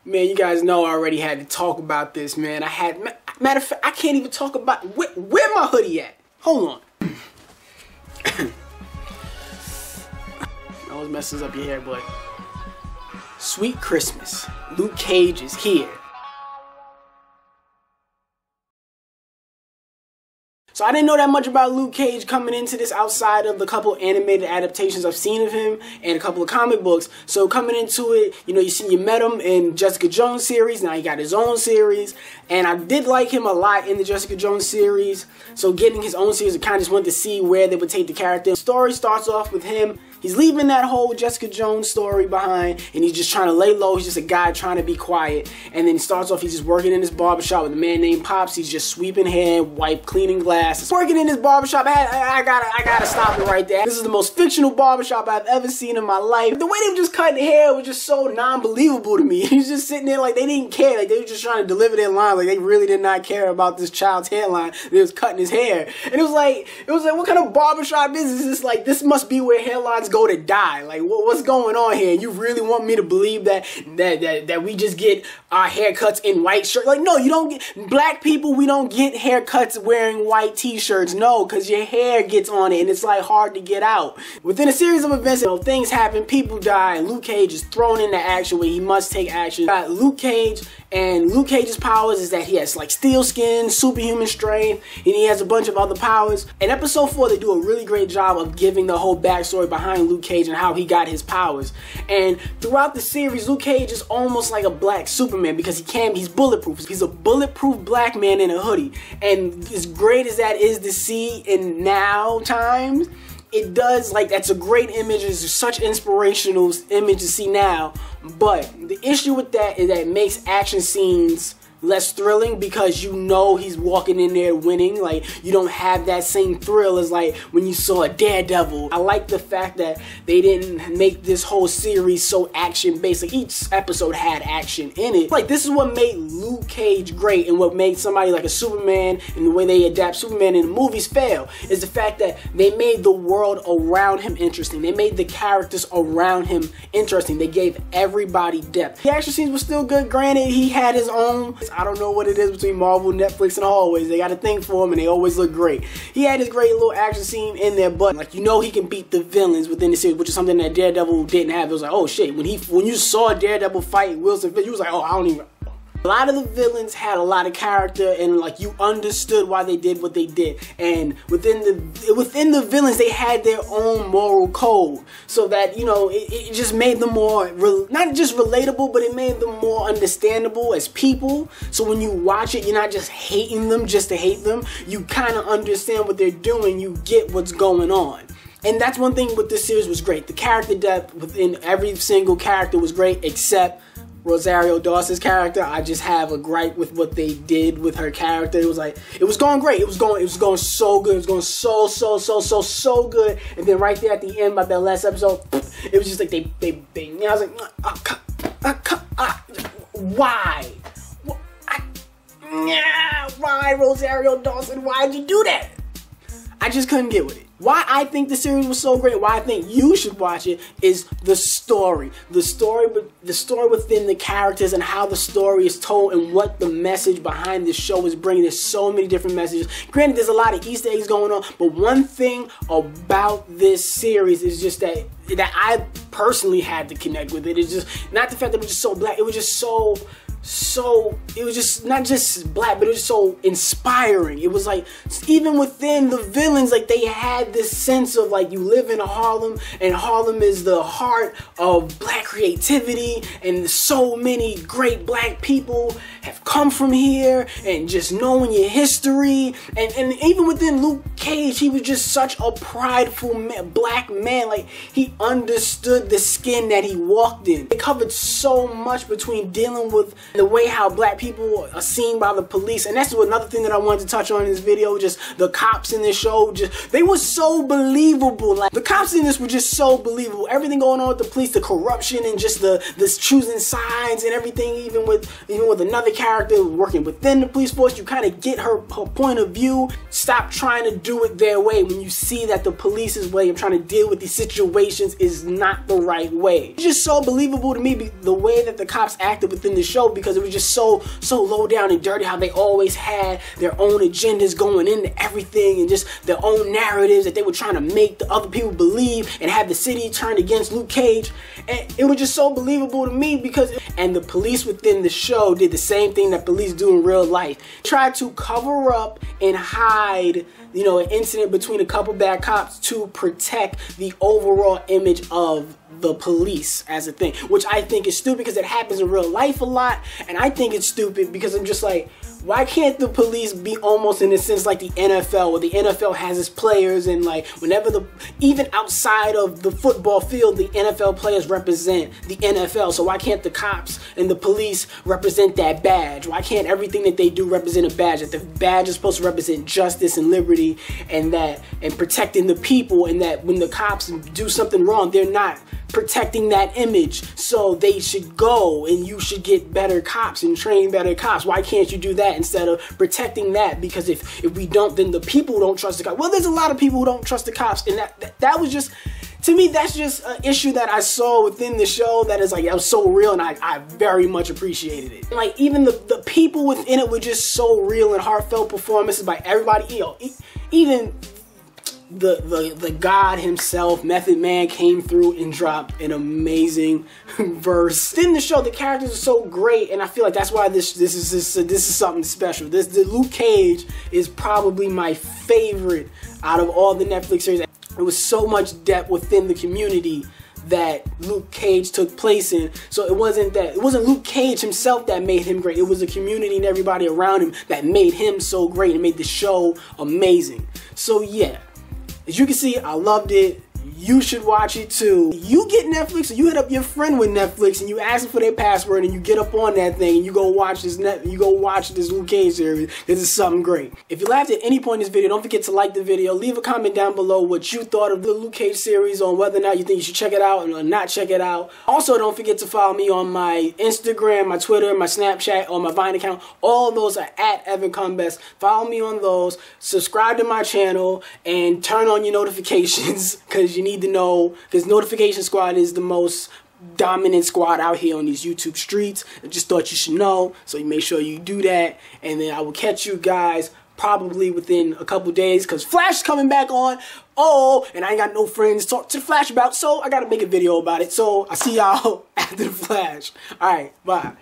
Man, you guys know I already had to talk about this, man. Matter of fact, I can't even talk about where my hoodie at. Hold on. Always messes up your hair, but sweet Christmas. Luke Cage is here. So I didn't know that much about Luke Cage coming into this outside of the couple animated adaptations I've seen of him and a couple of comic books. So coming into it, you know, you met him in Jessica Jones series. Now he got his own series. And I did like him a lot in the Jessica Jones series. So getting his own series, I kind of just wanted to see where they would take the character. The story starts off with him. He's leaving that whole Jessica Jones story behind, and he's just trying to lay low. He's just a guy trying to be quiet. And then he starts off, he's just working in his barbershop with a man named Pops. He's just sweeping hair, cleaning glass. Working in his barbershop. I gotta stop it right there. This is the most fictional barbershop I've ever seen in my life. The way they were just cutting hair was just so non-believable to me. He's just sitting there like they didn't care. Like they were just trying to deliver their line. Like they really did not care about this child's hairline. They was cutting his hair. And it was like, what kind of barbershop is this? Like, this must be where hairlines go to die. Like, what's going on here? You really want me to believe that we just get our haircuts in white shirts? Like, no, you don't get, black people, we don't get haircuts wearing white t-shirts. No, because your hair gets on it and it's like hard to get out. Within a series of events, you know, things happen, people die, and Luke Cage is thrown into action where he must take action. Got Luke Cage, and Luke Cage's powers is that he has like steel skin, superhuman strength, and he has a bunch of other powers. In episode 4, they do a really great job of giving the whole backstory behind Luke Cage and how he got his powers. And throughout the series, Luke Cage is almost like a black Superman because he's bulletproof. He's a bulletproof black man in a hoodie. And as great as that is to see in now times, it does, like, that's a great image. It's such inspirational image to see now. But the issue with that is that it makes action scenes less thrilling because you know he's walking in there winning. Like, you don't have that same thrill as like when you saw a Daredevil. I like the fact that they didn't make this whole series so action based. Like, each episode had action in it. Like, this is what made Luke Cage great, and what made somebody like a Superman and the way they adapt Superman in the movies fail is the fact that they made the world around him interesting. They made the characters around him interesting. They gave everybody depth. The action scenes were still good. Granted, he had his own, I don't know what it is between Marvel, Netflix, and always. They got a thing for him, and they always look great. He had his great little action scene in there, but like, you know, he can beat the villains within the series, which is something that Daredevil didn't have. It was like, oh shit, when you saw Daredevil fight Wilson Fisk, you was like, oh, I don't even. A lot of the villains had a lot of character, and like, you understood why they did what they did. And within the villains, they had their own moral code, so that, you know, it just made them more not just relatable, but it made them more understandable as people. So when you watch it, you're not just hating them just to hate them. You kind of understand what they're doing. You get what's going on. And that's one thing with this series was great. The character depth within every single character was great, except Rosario Dawson's character. I just have a gripe with what they did with her character. It was like, it was going great. It was going so good. It was going so good. And then right there at the end, by that last episode, it was just like they you know, I was like, why? Why, Rosario Dawson? Why'd you do that? I just couldn't get with it. Why I think the series was so great, why I think you should watch it, is the story. The story within the characters and how the story is told and what the message behind this show is bringing. There's so many different messages. Granted, there's a lot of Easter eggs going on, but one thing about this series is just that I personally had to connect with it. It's just not the fact that it was just so black. It was just it was just not just black, but it was just so inspiring. It was like, even within the villains, like, they had this sense of like, you live in Harlem, and Harlem is the heart of black creativity, and so many great black people have come from here, and just knowing your history. And even within Luke Cage, he was just such a prideful black man. Like, he understood the skin that he walked in. It covered so much between dealing with the way how black people are seen by the police. And that's another thing that I wanted to touch on in this video. Just the cops in this show, they were so believable. Like, the cops in this were just so believable. Everything going on with the police, the corruption, and just this choosing sides and everything. Even with another character working within the police force, you kind of get her point of view. Stop trying to do it their way when you see that the police's way of trying to deal with these situations is not the right way. It's just so believable to me, the way that the cops acted within the show, because it was just so low down and dirty, how they always had their own agendas going into everything and just their own narratives that they were trying to make the other people believe and have the city turned against Luke Cage. And it was just so believable to me and the police within the show did the same thing that police do in real life. Tried to cover up and hide, you know, an incident between a couple bad cops to protect the overall image of the police as a thing, which I think is stupid because it happens in real life a lot. And I think it's stupid because I'm just like, why can't the police be almost in a sense like the NFL, where the NFL has its players, and like whenever even outside of the football field, the NFL players represent the NFL. So why can't the cops and the police represent that badge? Why can't everything that they do represent a badge? That the badge is supposed to represent justice and liberty and protecting the people, and that when the cops do something wrong, they're not protecting that image. So they should go and you should get better cops and train better cops. Why can't you do that instead of protecting that? Because if we don't, then the people don't trust the cops. Well, there's a lot of people who don't trust the cops, and that was just, to me, that's just an issue that I saw within the show that is like, that was so real, and I very much appreciated it. Like, even the people within it were just so real and heartfelt performances by everybody. You know, even the God himself, Method Man, came through and dropped an amazing verse. In the show, the characters are so great, and I feel like that's why this is something special. The Luke Cage is probably my favorite out of all the Netflix series. There was so much depth within the community that Luke Cage took place in. So it wasn't Luke Cage himself that made him great. It was the community and everybody around him that made him so great and made the show amazing. So yeah, as you can see, I loved it. You should watch it too. You get Netflix, or you hit up your friend with Netflix and you ask them for their password, and you get up on that thing and you go watch this Luke Cage series. This is something great. If you laughed at any point in this video, don't forget to like the video. Leave a comment down below what you thought of the Luke Cage series, on whether or not you think you should check it out or not check it out. Also, don't forget to follow me on my Instagram, my Twitter, my Snapchat, or my Vine account. All those are at Evan Cumbest. Follow me on those. Subscribe to my channel and turn on your notifications, because you need to know, because Notification Squad is the most dominant squad out here on these YouTube streets. I just thought you should know, so you make sure you do that. And then I will catch you guys probably within a couple days, because Flash is coming back on. And I ain't got no friends to talk to the Flash about, so I gotta make a video about it. So I'll see y'all after the Flash. Alright, bye.